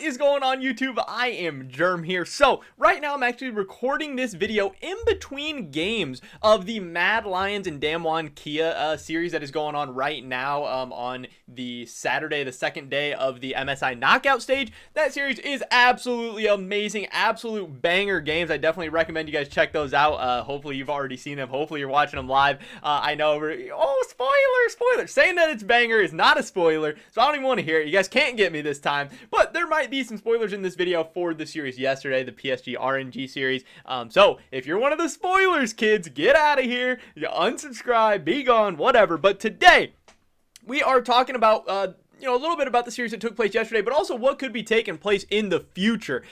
is going on, YouTube? I am Germ here. So right now I'm actually recording this video in between games of the Mad Lions and Damwon Kia series that is going on right now on the Saturday, the second day of the MSI knockout stage. That series is absolutely amazing, absolute banger games. I definitely recommend you guys check those out. Hopefully you've already seen them. Hopefully you're watching them live. I know spoiler. Saying that it's banger is not a spoiler, so I don't even want to hear it. You guys can't get me this time, but there might be some spoilers in this video for the series yesterday, the PSG RNG series. So if you're one of the spoilers, kids, get out of here. You unsubscribe, be gone, whatever. But today we are talking about a little bit about the series that took place yesterday, but also what could be taking place in the future.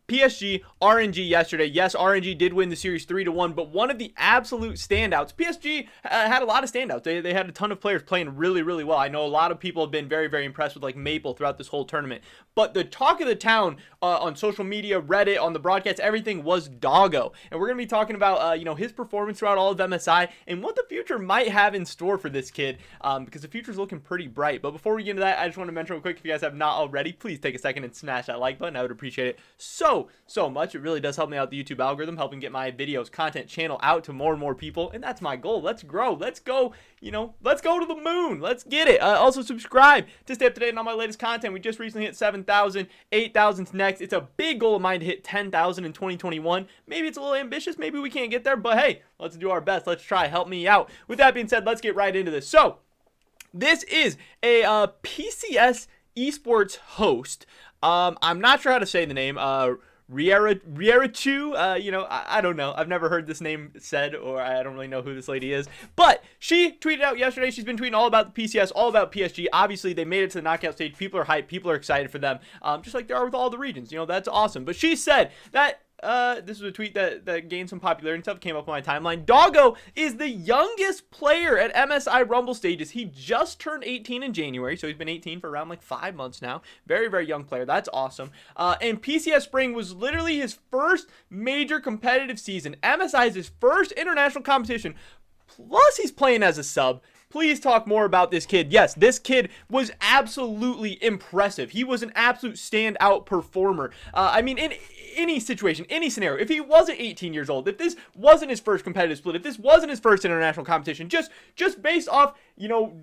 PSG, RNG yesterday. Yes, RNG did win the series 3-1, but one of the absolute standouts, PSG had a lot of standouts. They had a ton of players playing really, really well. I know a lot of people have been very, very impressed with like Maple throughout this whole tournament, but the talk of the town on social media, Reddit, on the broadcast, everything was Doggo. And we're going to be talking about, his performance throughout all of MSI and what the future might have in store for this kid, because the future's looking pretty bright. But before we get into that, I just want to mention real quick, if you guys have not already, please take a second and smash that like button. I would appreciate it so much. It really does help me out, the YouTube algorithm, helping get my videos, content, channel out to more and more people, and that's my goal. Let's grow. Let's go, let's go to the moon. Let's get it. Also subscribe to stay up to date on all my latest content. We just recently hit 7,000, 8,000's next. It's a big goal of mine to hit 10,000 in 2021. Maybe it's a little ambitious, maybe we can't get there, but hey, let's do our best. Let's try. Help me out. With that being said, let's get right into this. So this is a PCS esports host. I'm not sure how to say the name. Rierachu, I don't know. I've never heard this name said, or I don't really know who this lady is. But she tweeted out yesterday. She's been tweeting all about the PCS, all about PSG. Obviously, they made it to the knockout stage. People are hyped. People are excited for them, just like they are with all the regions. That's awesome. But she said that this was a tweet that gained some popularity and stuff, came up on my timeline. Doggo is the youngest player at MSI Rumble stages. He just turned 18 in January, so he's been 18 for around like 5 months now. Very, very young player. That's awesome. And PCS Spring was literally his first major competitive season. MSI is his first international competition. Plus, he's playing as a sub. Please talk more about this kid. Yes, this kid was absolutely impressive. He was an absolute standout performer. I mean, in any situation, any scenario, if he wasn't 18 years old, if this wasn't his first competitive split, if this wasn't his first international competition, just based off,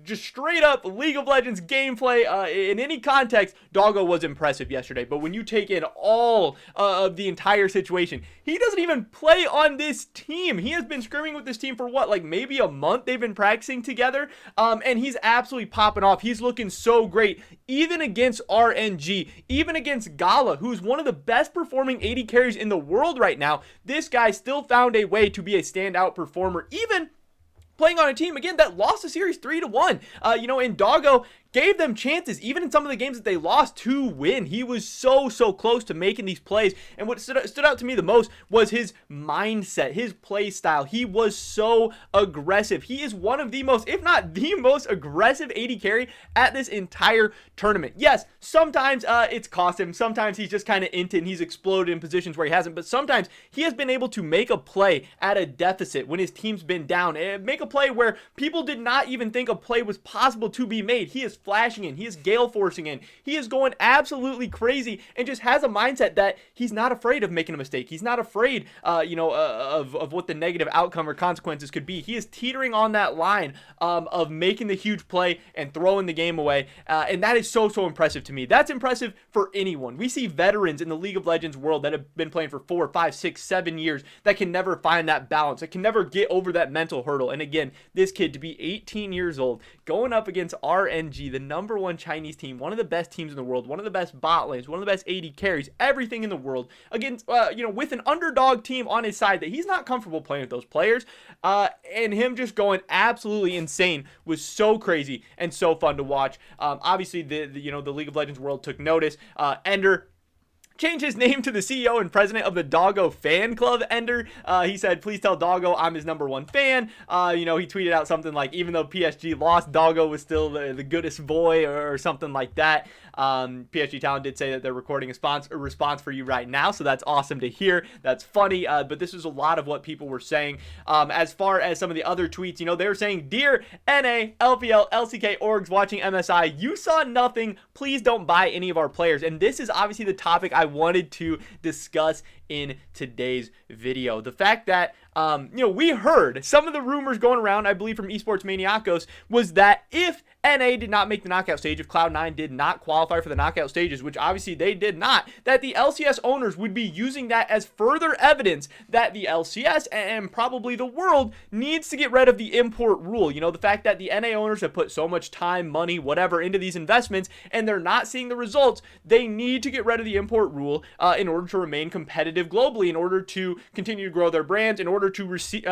just straight up League of Legends gameplay, in any context, Doggo was impressive yesterday. But when you take in all of the entire situation, he doesn't even play on this team. He has been scrimming with this team for what, like maybe a month they've been practicing together, and he's absolutely popping off. He's looking so great, even against RNG, even against Gala, who's one of the best performing AD carries in the world right now. This guy still found a way to be a standout performer, even playing on a team, again, that lost the series 3-1. And Doggo gave them chances, even in some of the games that they lost, to win. He was so close to making these plays. And what stood out to me the most was his mindset, his play style. He was so aggressive. He is one of the most, if not the most aggressive AD carry at this entire tournament. Yes, sometimes it's cost him. Sometimes he's just kind of inted and he's exploded in positions where he hasn't. But sometimes he has been able to make a play at a deficit when his team's been down. And make a play where people did not even think a play was possible to be made. He is flashing in, he is gale forcing in, he is going absolutely crazy, and just has a mindset that he's not afraid of making a mistake. He's not afraid of what the negative outcome or consequences could be. He is teetering on that line of making the huge play and throwing the game away, and that is so impressive to me. That's impressive for anyone. We see veterans in the League of Legends world that have been playing for 4, 5, 6, 7 years that can never find that balance, that can never get over that mental hurdle. And again, this kid to be 18 years old, going up against RNG, the #1 Chinese team, one of the best teams in the world, one of the best bot lanes, one of the best AD carries, everything in the world, against, with an underdog team on his side that he's not comfortable playing with those players, and him just going absolutely insane was so crazy and so fun to watch. Obviously, the League of Legends world took notice. Ender changed his name to the CEO and president of the Doggo fan club, Ender. He said, please tell Doggo I'm his #1 fan. He tweeted out something like, even though PSG lost, Doggo was still the goodest boy, or something like that. PSG Talent did say that they're recording a response for you right now, so that's awesome to hear. That's funny, but this is a lot of what people were saying. As far as some of the other tweets, they were saying, "Dear NA, LPL, LCK orgs watching MSI, you saw nothing. Please don't buy any of our players." And this is obviously the topic I wanted to discuss in today's video. The fact that we heard some of the rumors going around, I believe from Esports Maniacos, was that if NA did not make the knockout stage, if Cloud9 did not qualify for the knockout stages, which obviously they did not, that the LCS owners would be using that as further evidence that the LCS and probably the world needs to get rid of the import rule. The fact that the NA owners have put so much time, money, whatever into these investments, and they're not seeing the results, they need to get rid of the import rule in order to remain competitive globally, in order to continue to grow their brands, in order to receive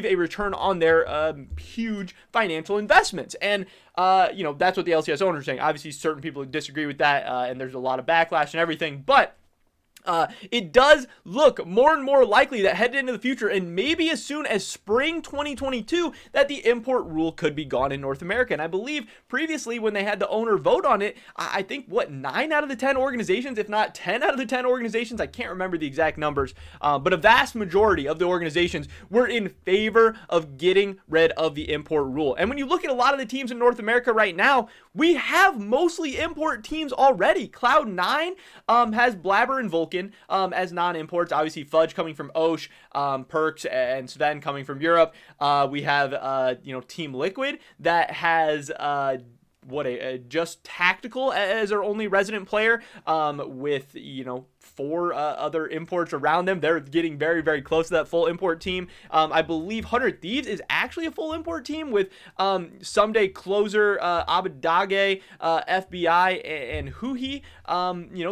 a return on their huge financial investments. And that's what the LCS owners are saying. Obviously, certain people disagree with that, and there's a lot of backlash and everything, but it does look more and more likely that headed into the future, and maybe as soon as spring 2022, that the import rule could be gone in North America. And I believe previously when they had the owner vote on it, I think 9 out of the 10 organizations, if not 10 out of the 10 organizations, I can't remember the exact numbers, but a vast majority of the organizations were in favor of getting rid of the import rule. And when you look at a lot of the teams in North America right now, we have mostly import teams already. Cloud9 has Blabber and Vulcan as non-imports. Obviously, Fudge coming from Osh, Perks and Sven coming from Europe. We have Team Liquid that has just Tactical as their only resident player, with 4 other imports around them. They're getting very, very close to that full import team. I believe 100 Thieves is actually a full import team with Someday Closer, Abadage, FBI, and Huhi.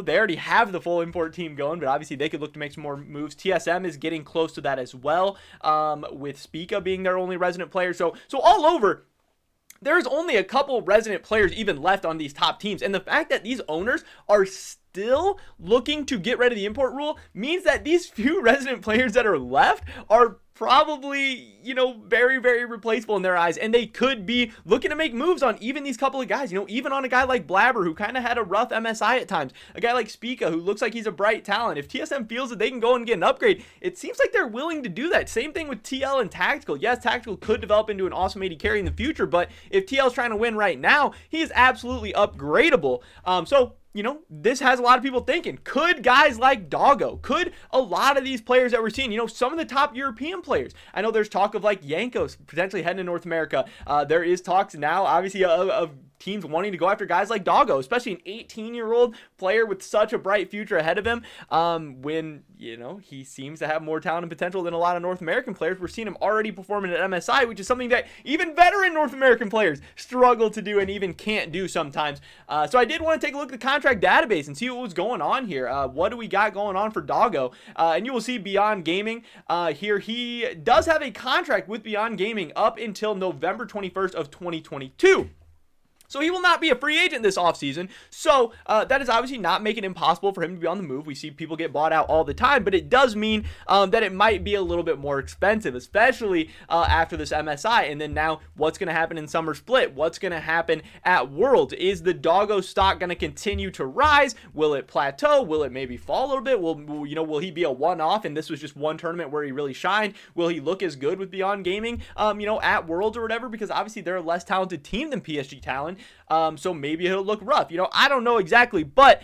They already have the full import team going, but obviously they could look to make some more moves. TSM is getting close to that as well, with Spica being their only resident player. So all over, there's only a couple resident players even left on these top teams. And the fact that these owners are still looking to get rid of the import rule means that these few resident players that are left are probably, very, very replaceable in their eyes. And they could be looking to make moves on even these couple of guys, even on a guy like Blabber, who kind of had a rough MSI at times. A guy like Spica, who looks like he's a bright talent. If TSM feels that they can go and get an upgrade, it seems like they're willing to do that. Same thing with TL and Tactical. Yes, Tactical could develop into an awesome AD carry in the future, but if TL's trying to win right now, he is absolutely upgradable. This has a lot of people thinking, could guys like Doggo, could a lot of these players that we're seeing, some of the top European players, I know there's talk of like Yankos potentially heading to North America. There is talks now, obviously, of teams wanting to go after guys like Doggo, especially an 18-year-old player with such a bright future ahead of him, when, he seems to have more talent and potential than a lot of North American players. We're seeing him already performing at MSI, which is something that even veteran North American players struggle to do and even can't do sometimes. So I did want to take a look at the contract database and see what was going on here. What do we got going on for Doggo? And you will see Beyond Gaming here. He does have a contract with Beyond Gaming up until November 21st of 2022. So he will not be a free agent this offseason. So that is obviously not making it impossible for him to be on the move. We see people get bought out all the time, but it does mean that it might be a little bit more expensive, especially after this MSI. And then now what's going to happen in Summer Split? What's going to happen at Worlds? Is the Doggo stock going to continue to rise? Will it plateau? Will it maybe fall a little bit? Will he be a one-off and this was just one tournament where he really shined? Will he look as good with Beyond Gaming, at Worlds or whatever? Because obviously they're a less talented team than PSG Talent. So maybe it'll look rough. I don't know exactly, but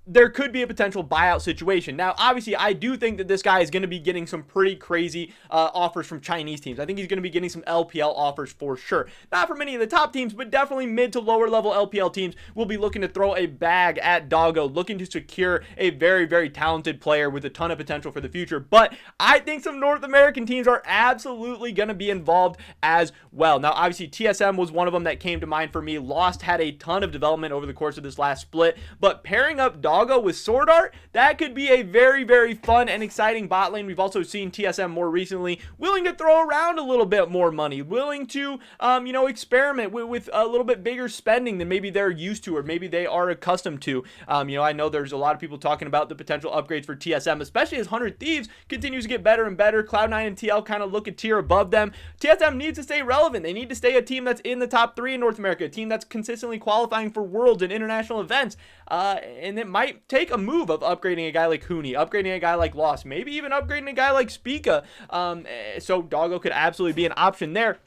there could be a potential buyout situation. Now, obviously, I do think that this guy is going to be getting some pretty crazy offers from Chinese teams. I think he's going to be getting some LPL offers for sure. Not from any of the top teams, but definitely mid to lower level LPL teams will be looking to throw a bag at Doggo, looking to secure a very, very talented player with a ton of potential for the future. But I think some North American teams are absolutely going to be involved as well. Now, obviously, TSM was one of them that came to mind for me. Lost had a ton of development over the course of this last split, but pairing up Doggo with Sword Art, that could be a very, very fun and exciting bot lane. We've also seen TSM more recently willing to throw around a little bit more money, willing to, experiment with a little bit bigger spending than maybe they're used to or maybe they are accustomed to. I know there's a lot of people talking about the potential upgrades for TSM, especially as 100 Thieves continues to get better and better. Cloud9 and TL kind of look a tier above them. TSM needs to stay relevant. They need to stay a team that's in the top 3 in North America, a team that's consistently qualifying for worlds and international events. And it might take a move of upgrading a guy like Huni, upgrading a guy like Lost, maybe even upgrading a guy like Spica. So Doggo could absolutely be an option there.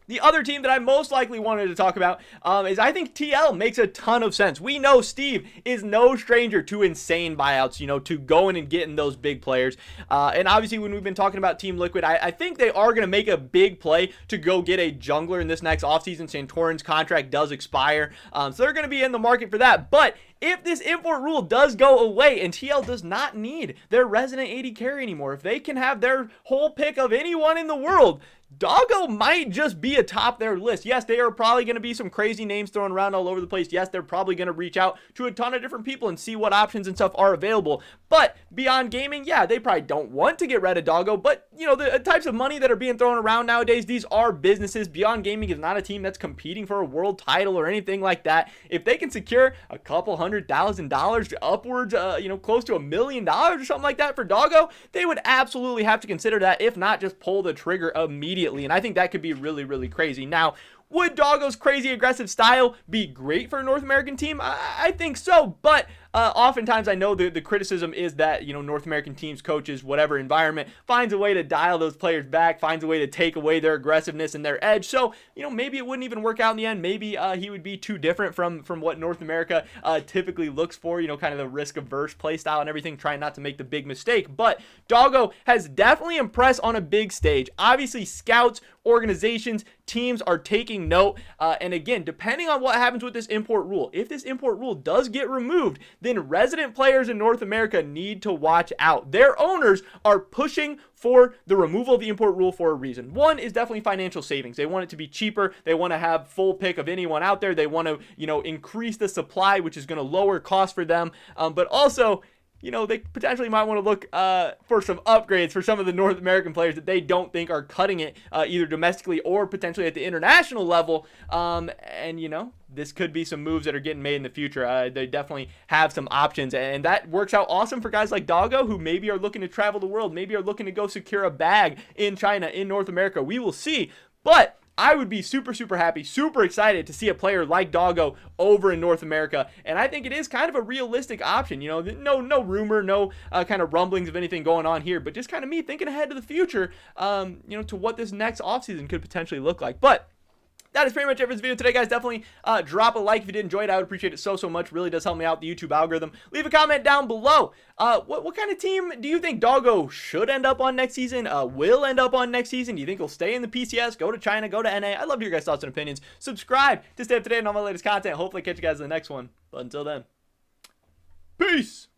The other team that I most likely wanted to talk about is I think TL makes a ton of sense. We know Steve is no stranger to insane buyouts, to going and getting those big players. And obviously when we've been talking about Team Liquid, I think they are going to make a big play to go get a jungler in this next offseason. Santorin's contract does expire, so they're going to be in the market for that. But if this import rule does go away and TL does not need their resident AD carry anymore, if they can have their whole pick of anyone in the world, Doggo might just be atop their list. Yes, they are probably going to be some crazy names thrown around all over the place. Yes, they're probably going to reach out to a ton of different people and see what options and stuff are available. But beyond gaming, yeah, they probably don't want to get rid of Doggo. But, the types of money that are being thrown around nowadays, these are businesses. Beyond Gaming is not a team that's competing for a world title or anything like that. If they can secure a couple $100,000 upwards, close to $1 million or something like that for Doggo, they would absolutely have to consider that, if not just pull the trigger immediately. And I think that could be really, really crazy. Now, would Doggo's crazy aggressive style be great for a North American team? I think so, but oftentimes I know the criticism is that, North American teams, coaches, whatever environment, finds a way to dial those players back, finds a way to take away their aggressiveness and their edge. So, maybe it wouldn't even work out in the end. Maybe he would be too different from what North America typically looks for, kind of the risk-averse play style and everything, trying not to make the big mistake. But Doggo has definitely impressed on a big stage. Obviously, scouts, organizations, teams are taking note. And again, depending on what happens with this import rule, if this import rule does get removed, then resident players in North America need to watch out. Their owners are pushing for the removal of the import rule for a reason. One is definitely financial savings. They want it to be cheaper. They want to have full pick of anyone out there. They want to, increase the supply, which is going to lower costs for them. But also, they potentially might want to look for some upgrades for some of the North American players that they don't think are cutting it either domestically or potentially at the international level. This could be some moves that are getting made in the future. They definitely have some options, and that works out awesome for guys like Doggo, who maybe are looking to travel the world, maybe are looking to go secure a bag in China, in North America. We will see. But I would be super, super happy, super excited to see a player like Doggo over in North America. And I think it is kind of a realistic option. No rumor, no kind of rumblings of anything going on here, but just kind of me thinking ahead to the future, to what this next offseason could potentially look like. But that is pretty much it for this video today, guys. Definitely drop a like if you did enjoy it. I would appreciate it so much. Really does help me out, the YouTube algorithm. Leave a comment down below. What kind of team do you think Doggo should end up on next season? Will end up on next season? Do you think he'll stay in the PCS, go to China, go to NA? I'd love to hear your guys' thoughts and opinions. Subscribe to stay up to date on all my latest content. Hopefully catch you guys in the next one. But until then, peace!